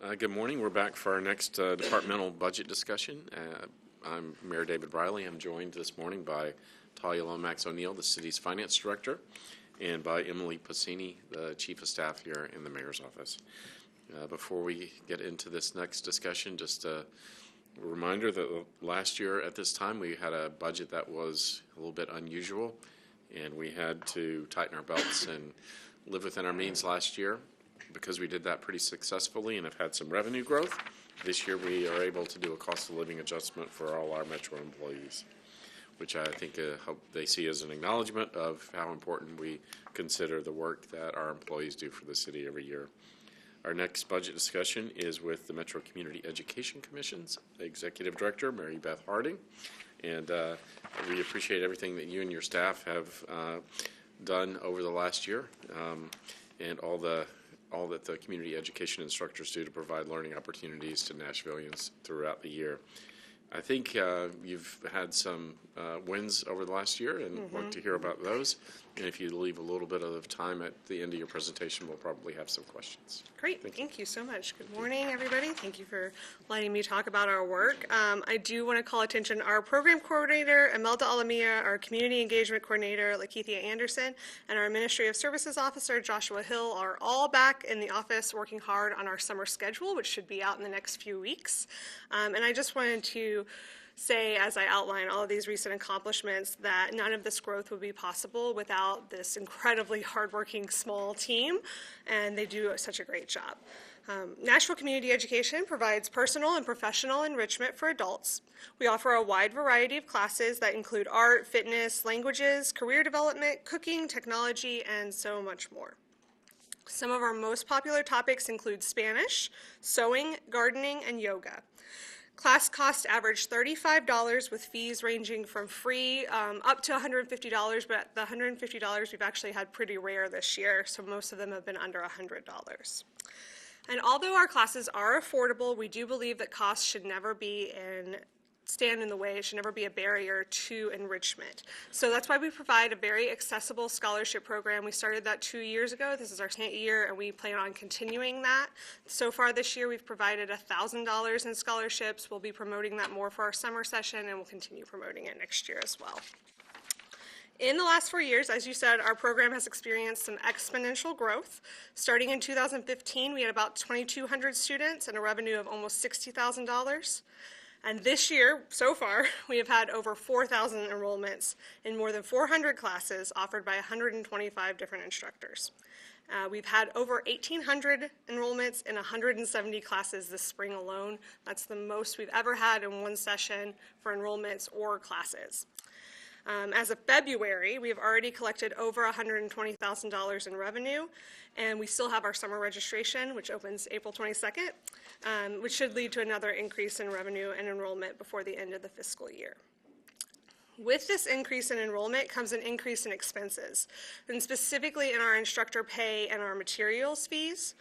Good morning. We're back for our next departmental budget discussion. I'm Mayor David Briley. I'm joined this morning by Talia Lomax O'Neill, the city's finance director, and by Emily Pacini, the chief of staff here in the mayor's office. Before we get into this next discussion, just a reminder that last year at this time we had a budget that was a little bit unusual, and we had to tighten our belts and live within our means last year. Because we did that pretty successfully and have had some revenue growth, this year we are able to do a cost of living adjustment for all our Metro employees, which I think hope they see as an acknowledgement of how important we consider the work that our employees do for the city every year. Our next budget discussion is with the Metro Community Education Commission's Executive Director, Mary Beth Harding, and we appreciate everything that you and your staff have done over the last year, and all that the community education instructors do to provide learning opportunities to Nashvillians throughout the year. I think you've had some wins over the last year and want to hear about those. And if you leave a little bit of time at the end of your presentation, we'll probably have some questions. Great. Thank you so much. Good morning, everybody. Thank you for letting me talk about our work. I do want to call attention to our program coordinator, Imelda Alamia, our community engagement coordinator, Lakithia Anderson, and our administrative services officer, Joshua Hill, are all back in the office working hard on our summer schedule, which should be out in the next few weeks. And I just wanted to say, as I outline all of these recent accomplishments, that none of this growth would be possible without this incredibly hardworking small team, and they do such a great job. Nashville Community Education provides personal and professional enrichment for adults. We offer a wide variety of classes that include art, fitness, languages, career development, cooking, technology, and so much more. Some of our most popular topics include Spanish, sewing, gardening, and yoga. Class cost average $35 with fees ranging from free up to $150, but the $150 we've actually had pretty rare this year, so most of them have been under $100. And although our classes are affordable, we do believe that costs should never stand in the way. It should never be a barrier to enrichment. So that's why we provide a very accessible scholarship program. We started that 2 years ago. This is our 10th year, and we plan on continuing that. So far this year, we've provided $1,000 in scholarships. We'll be promoting that more for our summer session, and we'll continue promoting it next year as well. In the last 4 years, as you said, our program has experienced some exponential growth. Starting in 2015, we had about 2,200 students and a revenue of almost $60,000. And this year, so far, we have had over 4,000 enrollments in more than 400 classes offered by 125 different instructors. We've had over 1,800 enrollments in 170 classes this spring alone. That's the most we've ever had in one session for enrollments or classes. As of February, we have already collected over $120,000 in revenue, and we still have our summer registration, which opens April 22nd, which should lead to another increase in revenue and enrollment before the end of the fiscal year. With this increase in enrollment comes an increase in expenses, and specifically in our instructor pay and our materials fees.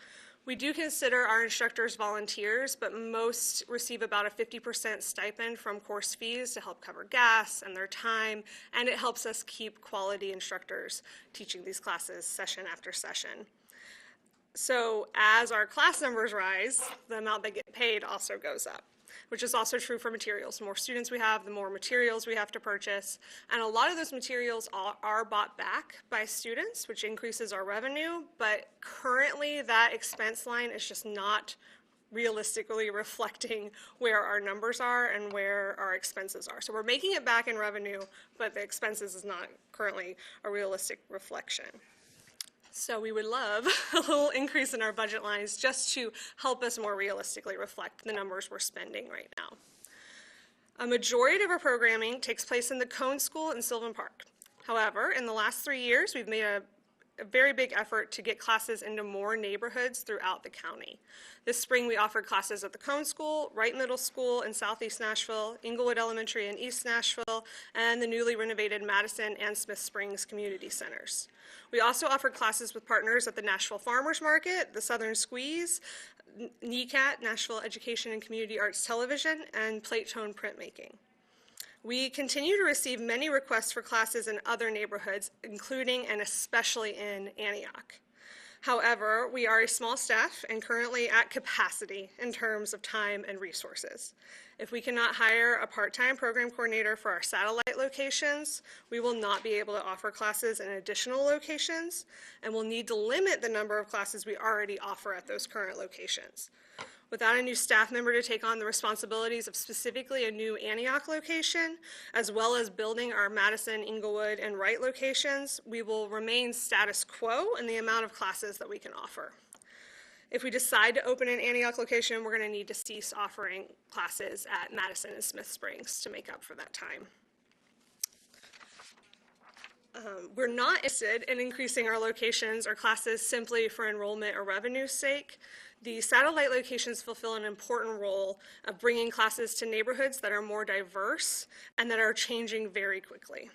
We do consider our instructors volunteers, but most receive about a 50% stipend from course fees to help cover gas and their time, and it helps us keep quality instructors teaching these classes session after session. So as our class numbers rise, the amount they get paid also goes up, which is also true for materials. The more students we have, the more materials we have to purchase. And a lot of those materials are bought back by students, which increases our revenue. But currently, that expense line is just not realistically reflecting where our numbers are and where our expenses are. So we're making it back in revenue, but the expenses is not currently a realistic reflection. So we would love a little increase in our budget lines just to help us more realistically reflect the numbers we're spending right now. A majority of our programming takes place in the Cone School in Sylvan Park. However, in the last 3 years, we've made a very big effort to get classes into more neighborhoods throughout the county. This spring, we offered classes at the Cone School, Wright Middle School in Southeast Nashville, Inglewood Elementary in East Nashville, and the newly renovated Madison and Smith Springs community centers. We also offered classes with partners at the Nashville Farmers Market, the Southern Squeeze, NECAT, Nashville Education and Community Arts Television, and Plate Tone Printmaking. We continue to receive many requests for classes in other neighborhoods, including and especially in Antioch. However, we are a small staff and currently at capacity in terms of time and resources. If we cannot hire a part-time program coordinator for our satellite locations, we will not be able to offer classes in additional locations, and we'll need to limit the number of classes we already offer at those current locations. Without a new staff member to take on the responsibilities of specifically a new Antioch location, as well as building our Madison, Inglewood, and Wright locations, we will remain status quo in the amount of classes that we can offer. If we decide to open an Antioch location, we're going to need to cease offering classes at Madison and Smith Springs to make up for that time. We're not interested in increasing our locations or classes simply for enrollment or revenue's sake. The satellite locations fulfill an important role of bringing classes to neighborhoods that are more diverse and that are changing very quickly.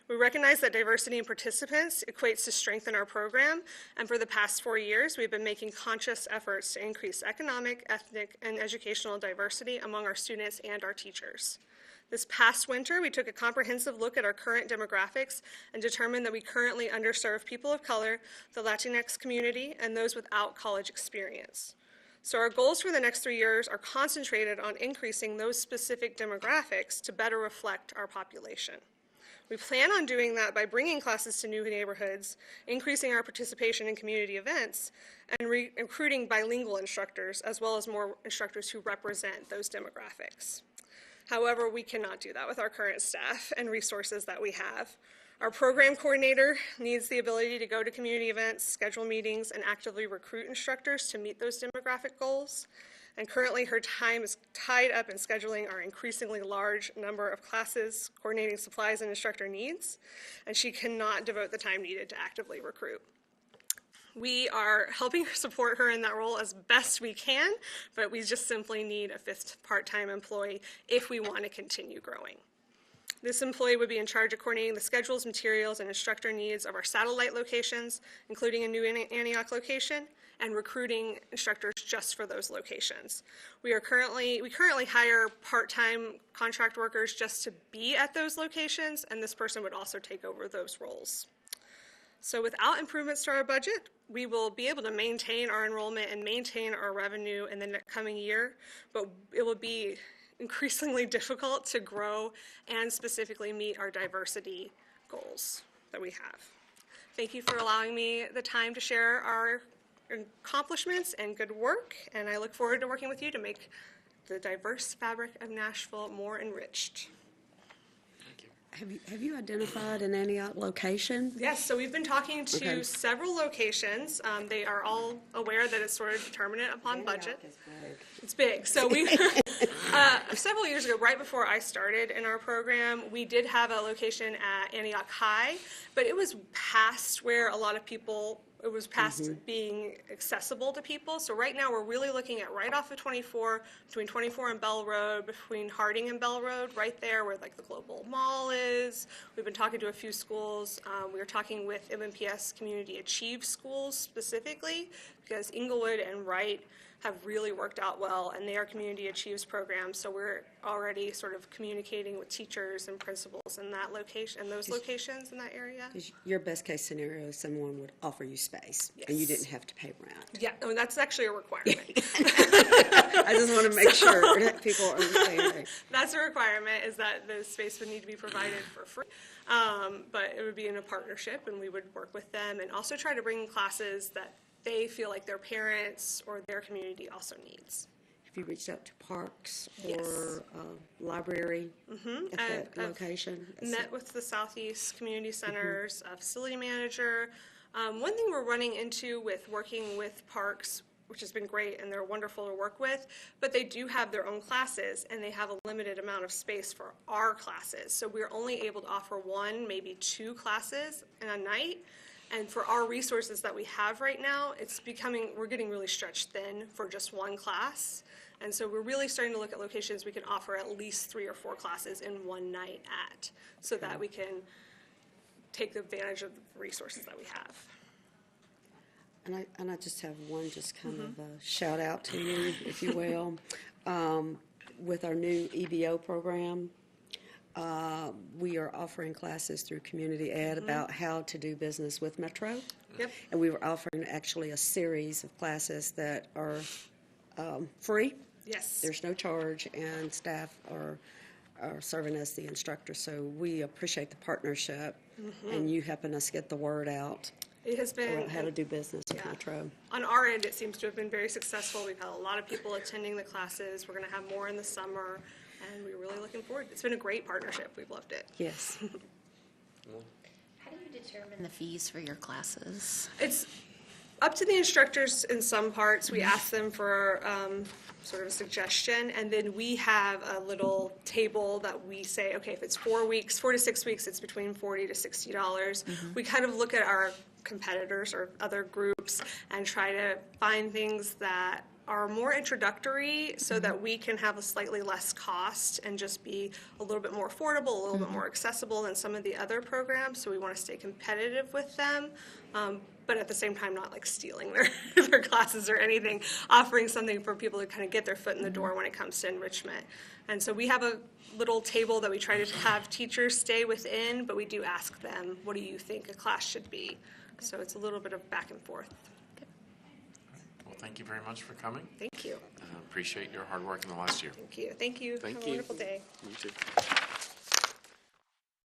We recognize that diversity in participants equates to strength in our program, and for the past 4 years, we've been making conscious efforts to increase economic, ethnic, and educational diversity among our students and our teachers. This past winter, we took a comprehensive look at our current demographics and determined that we currently underserve people of color, the Latinx community, and those without college experience. So our goals for the next 3 years are concentrated on increasing those specific demographics to better reflect our population. We plan on doing that by bringing classes to new neighborhoods, increasing our participation in community events, and recruiting bilingual instructors, as well as more instructors who represent those demographics. However, we cannot do that with our current staff and resources that we have. Our program coordinator needs the ability to go to community events, schedule meetings, and actively recruit instructors to meet those demographic goals. And currently her time is tied up in scheduling our increasingly large number of classes, coordinating supplies and instructor needs, and she cannot devote the time needed to actively recruit. We are helping support her in that role as best we can, but we just simply need a 5th part-time employee if we want to continue growing. This employee would be in charge of coordinating the schedules, materials, and instructor needs of our satellite locations, including a new Antioch location, and recruiting instructors just for those locations. We currently hire part-time contract workers just to be at those locations, and this person would also take over those roles. So without improvements to our budget, we will be able to maintain our enrollment and maintain our revenue in the coming year, but it will be increasingly difficult to grow and specifically meet our diversity goals that we have. Thank you for allowing me the time to share our accomplishments and good work, and I look forward to working with you to make the diverse fabric of Nashville more enriched. Have you identified an Antioch location? Yes, so we've been talking to several locations. They are all aware that it's sort of determinate upon budget. It's big. So we several years ago, right before I started in our program, we did have a location at Antioch High, but it was past where a lot of people, it was past being accessible to people. So right now we're really looking at right off of 24, between 24 and Bell Road, between Harding and Bell Road, right there where like the Global Mall is. We've been talking to a few schools. We were talking with MNPS Community Achieve schools specifically because Inglewood and Wright have really worked out well, and they are Community Achieves programs, so we're already sort of communicating with teachers and principals in that location, and those locations in that area. Your best case scenario is someone would offer you space, and you didn't have to pay rent. Yeah, I mean, that's actually a requirement. I just want to make sure that people understand. That's a requirement, is that the space would need to be provided for free, but it would be in a partnership, and we would work with them, and also try to bring classes that they feel like their parents or their community also needs. Have you reached out to parks or library at that location? Met with the Southeast Community Center's facility manager. One thing we're running into with working with parks, which has been great and they're wonderful to work with, but they do have their own classes and they have a limited amount of space for our classes. So we're only able to offer 1, maybe 2 classes in a night. And for our resources that we have right now, we're getting really stretched thin for just 1 class. And so we're really starting to look at locations we can offer at least 3 or 4 classes in one night at, so that we can take advantage of the resources that we have. And I just have one kind of shout out to you, if you will. With our new EBO program, We are offering classes through community ed about how to do business with Metro. Yep. And we were offering actually a series of classes that are free. Yes. There's no charge, and staff are serving as the instructor. So we appreciate the partnership and you helping us get the word out It has been, about how to do business with yeah. Metro. On our end, it seems to have been very successful. We've had a lot of people attending the classes. We're going to have more in the summer, and we're really looking forward. It's been a great partnership. We've loved it. Yes. How do you determine the fees for your classes? It's up to the instructors in some parts. We ask them for sort of a suggestion, and then we have a little table that we say, okay, if it's 4 weeks, 4 to 6 weeks, it's between $40 to $60. We kind of look at our competitors or other groups and try to find things that are more introductory so that we can have a slightly less cost and just be a little bit more affordable, a little bit more accessible than some of the other programs. So we want to stay competitive with them, but at the same time not like stealing their classes or anything, offering something for people to kind of get their foot in the door when it comes to enrichment. And so we have a little table that we try to have teachers stay within, but we do ask them, what do you think a class should be? So it's a little bit of back and forth. Well, thank you very much for coming. Thank you. Appreciate your hard work in the last year. Thank you. Thank you. Thank Have you. a wonderful day. You too.